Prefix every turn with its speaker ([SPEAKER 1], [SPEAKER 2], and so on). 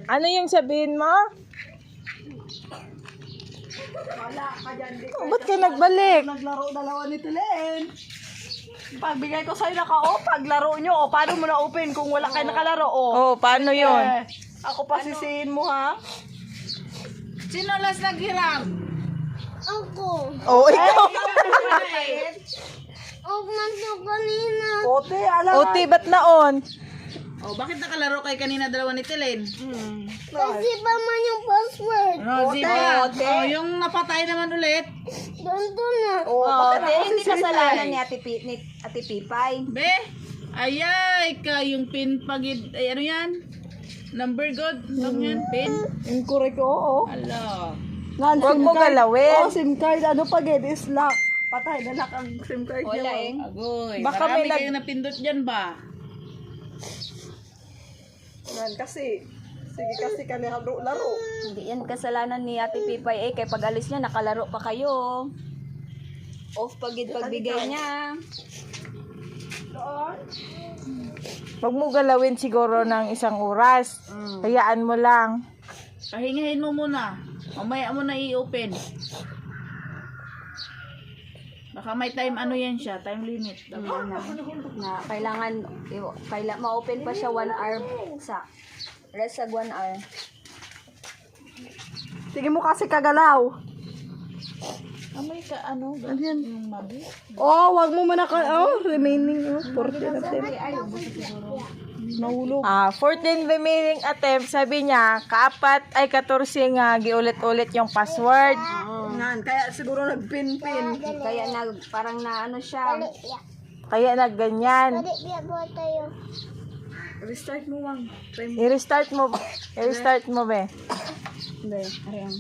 [SPEAKER 1] Ano yung sabihin mo?
[SPEAKER 2] Wala ka dyan.
[SPEAKER 1] Ba't ka nagbalik?
[SPEAKER 2] Naglaro dalawa ni Tilen. Pagbigay ko sa'yo paglaro nyo, paano mo na-open kung wala kayo nakalaro,
[SPEAKER 1] Oh, paano yun?
[SPEAKER 2] Ako pa sisihin mo, ha?
[SPEAKER 3] Sino last naghiram?
[SPEAKER 1] Oh, ikaw.
[SPEAKER 2] Ote, alam
[SPEAKER 1] Oti, ba't naon?
[SPEAKER 3] Oh, bakit nakalaro kay kanina dalawa ni Tilen?
[SPEAKER 4] Kasi pa man yung password.
[SPEAKER 3] Rosie ba? Oh, yung napatay naman ulit.
[SPEAKER 4] Doon na.
[SPEAKER 5] Hindi kasalanan ni Ate Pipay.
[SPEAKER 3] Be, ayay ka yung pin pagid. Ay, ano yan? Number good? Ano yan? Pin?
[SPEAKER 2] Incorrect, oo.
[SPEAKER 3] Ala.
[SPEAKER 1] Huwag mo galawin.
[SPEAKER 2] SIM card, ano pa is lock. Patay na lock ang SIM card
[SPEAKER 5] Wala
[SPEAKER 2] niya.
[SPEAKER 3] Agoy.
[SPEAKER 1] Baka
[SPEAKER 3] Marami
[SPEAKER 1] may nag-
[SPEAKER 3] kayong napindot dyan ba?
[SPEAKER 2] Yan, kasi. Sige kasi ka laro.
[SPEAKER 5] Hindi yan kasalanan ni Ate Pipay kay pag alis niya nakalaro pa kayo. Off pagid pagbigay niya.
[SPEAKER 1] Huwag mo galawin siguro ng isang oras. Hayaan mo lang.
[SPEAKER 3] Pahingahin mo muna. Mamaya mo na i-open. Baka may time ano yan siya, time limit.
[SPEAKER 5] Na kailangan ma-open pa siya 1 hour sa rest sa 1 hour.
[SPEAKER 2] Sige mo kasi kagalaw.
[SPEAKER 3] Amay ka ano? Yung mabi?
[SPEAKER 2] Wag mo muna remaining 14 attempt. Nahulog.
[SPEAKER 1] 14 remaining attempt, sabi niya, kaapat ay 14 nga, giulit-ulit yung password.
[SPEAKER 2] Kaya siguro nagpin-pin.
[SPEAKER 5] Kaya parang na ano siya.
[SPEAKER 1] Kaya nagganyan.
[SPEAKER 2] Restart mo, Wang.
[SPEAKER 1] I-restart mo be.
[SPEAKER 5] Hindi, ayan.